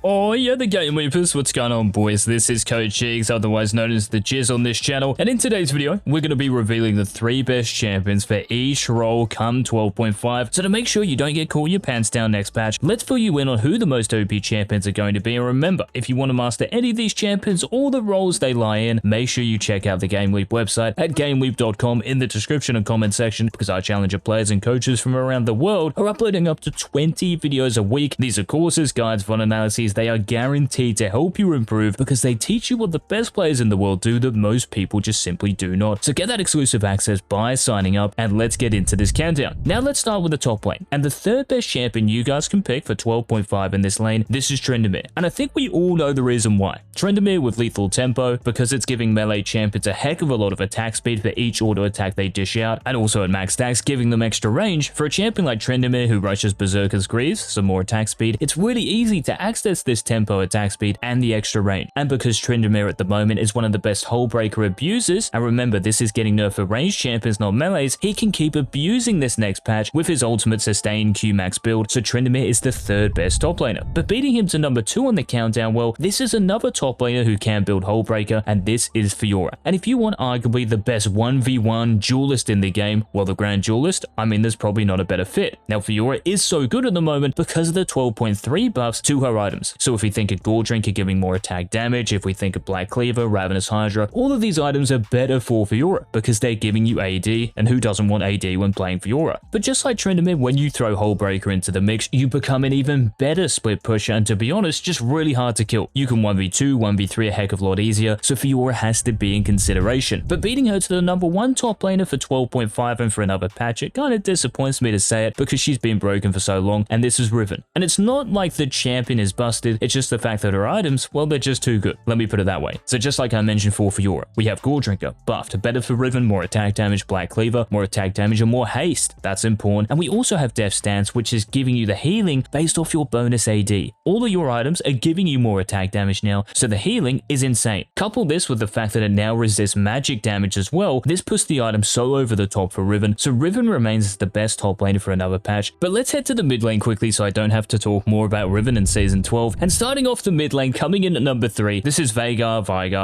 Oh yeah, the GameLeapers, what's going on boys? This is Coach Cheeks, otherwise known as the Jizz on this channel, and in today's video, we're going to be revealing the 3 best champions for each role come 12.5, so to make sure you don't get caught your pants down next patch, let's fill you in on who the most OP champions are going to be, and remember, if you want to master any of these champions or the roles they lie in, make sure you check out the GameLeap website at GameLeap.com in the description and comment section, because our challenger players and coaches from around the world are uploading up to 20 videos a week. These are courses, guides, VOD analyses. They are guaranteed to help you improve because they teach you what the best players in the world do that most people just simply do not. So get that exclusive access by signing up, and let's get into this countdown. Now let's start with the top lane, and the third best champion you guys can pick for 12.5 in this lane, this is Tryndamere, and I think we all know the reason why. Tryndamere with lethal tempo, because it's giving melee champions a heck of a lot of attack speed for each auto attack they dish out, and also at max stacks giving them extra range. For a champion like Tryndamere who rushes Berserker's Greaves, some more attack speed, it's really easy to access this tempo, attack speed, and the extra range. And because Tryndamere at the moment is one of the best Hullbreaker abusers, and remember this is getting nerfed for ranged champions, not melees, he can keep abusing this next patch with his ultimate sustain Q-Max build, so Tryndamere is the third best top laner. But beating him to number 2 on the countdown, well, this is another top laner who can build Hullbreaker, and this is Fiora. And if you want arguably the best 1v1 duelist in the game, well, the Grand Duelist, I mean, there's probably not a better fit. Now, Fiora is so good at the moment because of the 12.3 buffs to her items. So if we think of Gold Drinker giving more attack damage, if we think of Black Cleaver, Ravenous Hydra, all of these items are better for Fiora because they're giving you AD, and who doesn't want AD when playing Fiora? But just like Tryndamere, when you throw Hullbreaker into the mix, you become an even better split pusher, and to be honest, just really hard to kill. You can 1v2, 1v3 a heck of a lot easier, so Fiora has to be in consideration. But beating her to the number 1 top laner for 12.5 and for another patch, it kind of disappoints me to say it because she's been broken for so long, and this is Riven. And it's not like the champion is busted, it's just the fact that her items, well, they're just too good. Let me put it that way. So just like I mentioned for Fiora, we have Gold Drinker, buffed, better for Riven, more attack damage, Black Cleaver, more attack damage, and more haste. That's important. And we also have Death Stance, which is giving you the healing based off your bonus AD. All of your items are giving you more attack damage now, so the healing is insane. Couple this with the fact that it now resists magic damage as well, this puts the item so over the top for Riven, so Riven remains the best top laner for another patch. But let's head to the mid lane quickly so I don't have to talk more about Riven in Season 12. And starting off the mid lane, coming in at number 3, this is Veigar,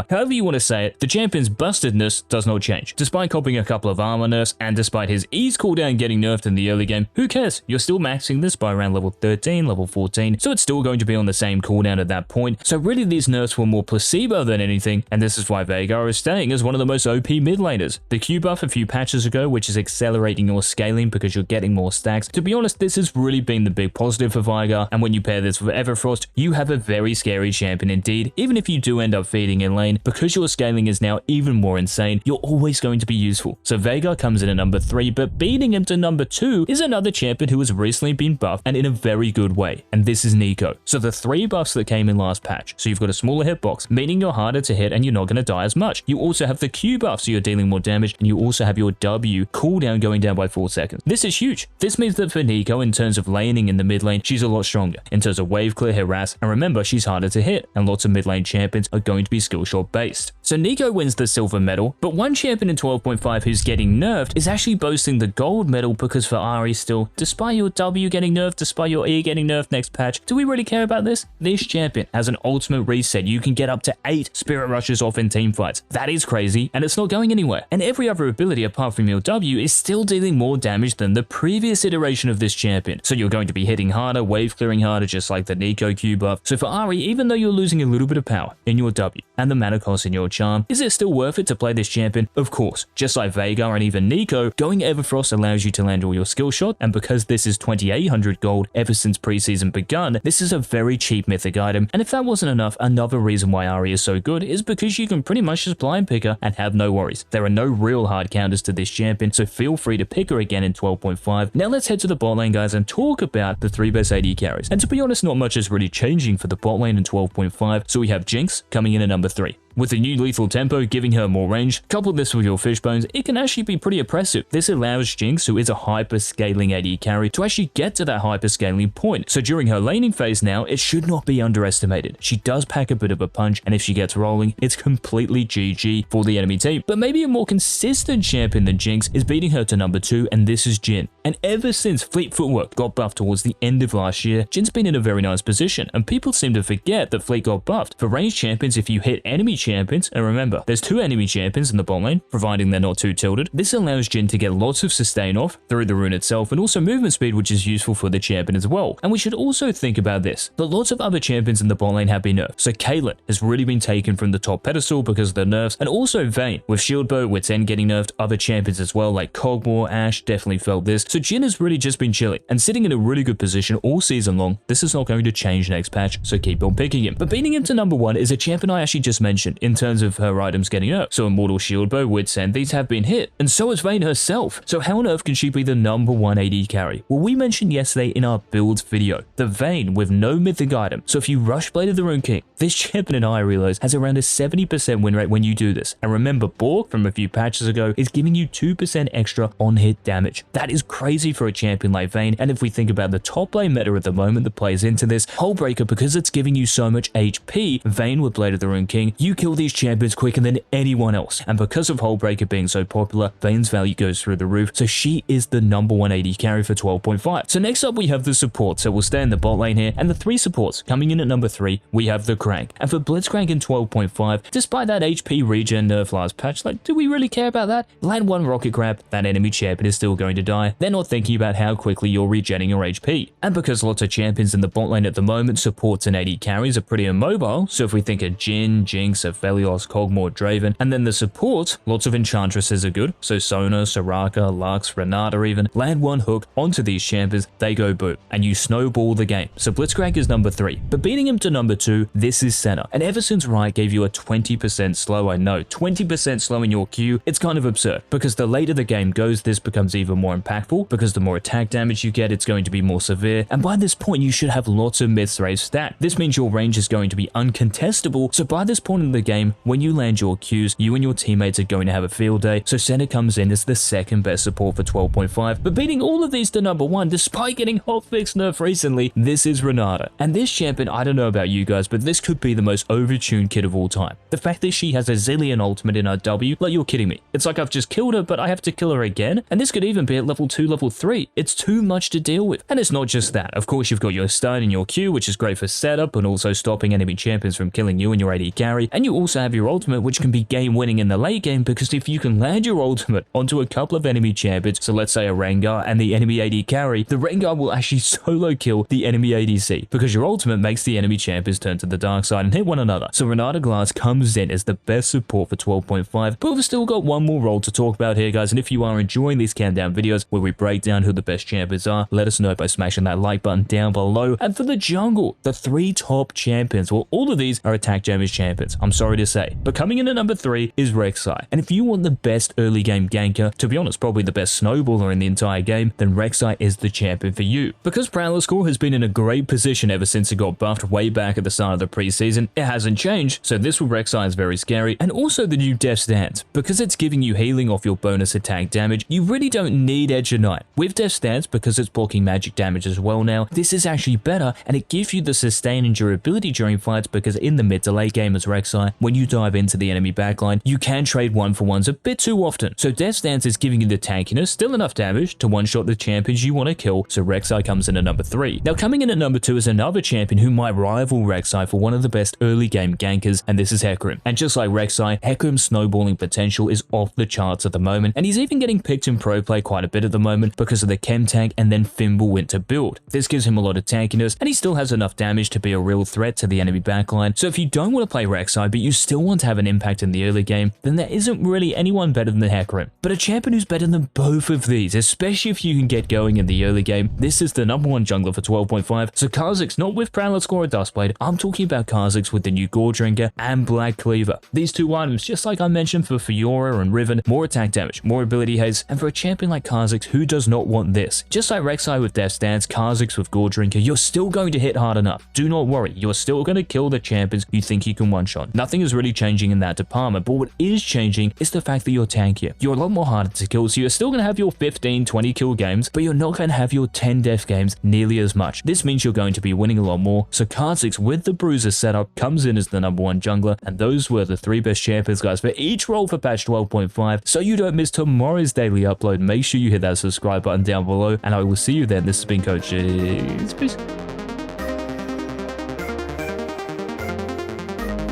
however you want to say it, the champion's bustedness does not change. Despite copying a couple of armor nerfs, and despite his ease cooldown getting nerfed in the early game, who cares? You're still maxing this by around level 13, level 14, so it's still going to be on the same cooldown at that point. So really these nerfs were more placebo than anything, and this is why Veigar is staying as one of the most OP mid laners. The Q buff a few patches ago, which is accelerating your scaling because you're getting more stacks. To be honest, this has really been the big positive for Veigar, and when you pair this with Everfrost, you have a very scary champion indeed. Even if you do end up feeding in lane, because your scaling is now even more insane, you're always going to be useful. So Veigar comes in at number 3, but beating him to number 2 is another champion who has recently been buffed, and in a very good way, and this is Neeko. So the 3 buffs that came in last patch, so you've got a smaller hitbox, meaning you're harder to hit and you're not going to die as much. You also have the Q buff, so you're dealing more damage, and you also have your W cooldown going down by 4 seconds. This is huge. This means that for Neeko, in terms of laning in the mid lane, she's a lot stronger. In terms of wave clear, harass, and remember, she's harder to hit, and lots of mid lane champions are going to be skill shot based. So Neeko wins the silver medal, but one champion in 12.5 who's getting nerfed is actually boasting the gold medal, because for Ahri still, despite your W getting nerfed, despite your E getting nerfed next patch, do we really care about this? This champion has an ultimate reset. You can get up to 8 spirit rushes off in team fights. That is crazy, and it's not going anywhere. And every other ability apart from your W is still dealing more damage than the previous iteration of this champion. So you're going to be hitting harder, wave clearing harder, just like the Neeko Q buff. So for Ahri, even though you're losing a little bit of power in your W and the mana cost in your charm, is it still worth it to play this champion? Of course. Just like Veigar and even Neeko, going Everfrost allows you to land all your skill shot, and because this is 2800 gold ever since preseason begun, this is a very cheap mythic item. And if that wasn't enough, another reason why Ahri is so good is because you can pretty much just blind pick her and have no worries. There are no real hard counters to this champion, so feel free to pick her again in 12.5. Now let's head to the bot lane, guys, and talk about the 3 best AD carries. And to be honest, not much is really changing for the bot lane in 12.5. So we have Jinx coming in at number 3. With the new lethal tempo giving her more range, couple this with your fish bones, it can actually be pretty oppressive. This allows Jinx, who is a hyper-scaling AD carry, to actually get to that hyper-scaling point. So during her laning phase now, it should not be underestimated. She does pack a bit of a punch, and if she gets rolling, it's completely GG for the enemy team. But maybe a more consistent champion than Jinx is beating her to number 2, and this is Jhin. And ever since Fleet Footwork got buffed towards the end of last year, Jin's been in a very nice position, and people seem to forget that Fleet got buffed. For ranged champions, if you hit enemy champions, and remember, there's 2 enemy champions in the bot lane, providing they're not too tilted, this allows Jhin to get lots of sustain off through the rune itself, and also movement speed, which is useful for the champion as well. And we should also think about this, that lots of other champions in the bot lane have been nerfed. So Caitlyn has really been taken from the top pedestal because of the nerfs, and also Vayne, with Shield Bow, Wit's End getting nerfed, other champions as well like Kog'Maw, Ashe definitely felt this. So Jhin has really just been chilling and sitting in a really good position all season long. This is not going to change next patch, so keep on picking him. But beating him to number 1 is a champion I actually just mentioned in terms of her items getting nerfed. So Immortal Shield Bow, Wit's End, these have been hit, and so has Vayne herself. So how on earth can she be the number 1 AD carry? Well, we mentioned yesterday in our builds video, the Vayne with no mythic item. So if you rush Blade of the Rune King, this champion and I realize has around a 70% win rate when you do this. And remember, Borg from a few patches ago is giving you 2% extra on hit damage. That is crazy for a champion like Vayne. And if we think about the top lane meta at the moment that plays into this, Hullbreaker, because it's giving you so much HP, Vayne with Blade of the Rune King, you kill these champions quicker than anyone else. And because of Hullbreaker being so popular, Vayne's value goes through the roof. So she is the number 1 AD carry for 12.5. So next up we have the supports. So we'll stay in the bot lane here, and the 3 supports coming in at number 3, we have the Crank. And for Blitzcrank in 12.5, despite that HP regen nerf last patch, like, do we really care about that? Land 1 rocket grab, that enemy champion is still going to die. They're not thinking about how quickly you're regenning your HP. And because lots of champions in the bot lane at the moment, supports and AD carries are pretty immobile. So if we think of Jhin, Jinx, Aphelios, Kog'Maw, Draven, and then the support, lots of enchantresses are good. So Sona, Soraka, Lux, Renata even. Land 1 hook onto these champions, they go boom, and you snowball the game. So Blitzcrank is number 3, but beating him to number 2, this is Senna. And ever since Riot gave you a 20% slow, I know, 20% slow in your Q, it's kind of absurd, because the later the game goes, this becomes even more impactful, because the more attack damage you get, it's going to be more severe, and by this point, you should have lots of mid-range stat. This means your range is going to be uncontestable, so by this point in the game, when you land your Qs, you and your teammates are going to have a field day, so Senna comes in as the second best support for 12.5, but beating all of these to number 1, despite getting hotfix nerf recently, this is Renata. And this champion, I don't know about you guys, but this could be the most overtuned kid of all time. The fact that she has a zillion ultimate in her W, like, you're kidding me. It's like I've just killed her, but I have to kill her again, and this could even be at level 2, level 3. It's too much to deal with. And it's not just that. Of course, you've got your stun and your Q, which is great for setup, and also stopping enemy champions from killing you and your AD carry. And you also have your ultimate, which can be game winning in the late game, because if you can land your ultimate onto a couple of enemy champions, so let's say a Rengar and the enemy AD carry, the Rengar will actually solo kill the enemy ADC, because your ultimate makes the enemy champions turn to the dark side and hit one another. So Renata Glass comes in as the best support for 12.5, but we've still got one more role to talk about here, guys, and if you are enjoying these countdown videos where we break down who the best champions are, let us know by smashing that like button down below. And for the jungle, the 3 top champions, well, all of these are attack damage champions, I'm sorry to say, but coming in at number 3 is Rek'Sai. And if you want the best early game ganker, to be honest, probably the best snowballer in the entire game, then Rek'Sai is the champion for you. Because Prowler's Core has been in a great position ever since it got buffed way back at the start of the preseason, it hasn't changed, so this with Rek'Sai is very scary. And also the new Death Stance, because it's giving you healing off your bonus attack damage, you really don't need Edge of Night. With Death Stance, because it's blocking magic damage as well now, this is actually better, and it gives you the sustain and durability during fights, because in the mid to late game as Rek'Sai, when you dive into the enemy backline, you can trade 1-for-1s a bit too often. So Death Stance is giving you the tankiness, still enough damage to one-shot the champions you want to kill, so Rek'Sai comes in at number 3. Now coming in at number 2 is another champion who might rival Rek'Sai for one of the best early game gankers, and this is Hecarim. And just like Rek'Sai, Hecarim's snowballing potential is off the charts at the moment, and he's even getting picked in pro play quite a bit at the moment because of the chem tank and then Fimbulwinter build. This gives him a lot of tankiness, and he still has enough damage to be a real threat to the enemy backline. So if you don't want to play Rek'Sai, but you still want to have an impact in the early game, then there isn't really anyone better than Hecarim. But a champion who's better than both of these, especially if you can get going in the early game, this is the number 1 jungler for 12.5. So Kha'Zix, not with Prowler's Core or Duskblade, I'm talking about Kha'Zix with the new Gore Drinker and Black Cleaver. These 2 items, just like I mentioned for Fiora and Riven, more attack damage, more ability haste, and for a champion like Kha'Zix, who does not want this? Just like Rek'Sai with Death Stance, Kha'Zix with Gore Drinker, you're still going to hit hard enough. Do not worry, you're still going to kill the champions you think you can one-shot. Nothing is really changing in that department, but what is changing is the fact that you're tankier. You're a lot more harder to kill, so you're still going to have your 15, 20 kill games, but you're not going to have your 10 death games nearly as much. This means you're going to be winning a lot more, so Kha'Zix with the Bruiser setup comes in as the #1 jungler, and those were the 3 best champions, guys, for each role for patch 12.5. So you don't miss tomorrow's daily upload, make sure you hit that subscribe button down below, and I will see you then. This has been Coach Jigs. Peace.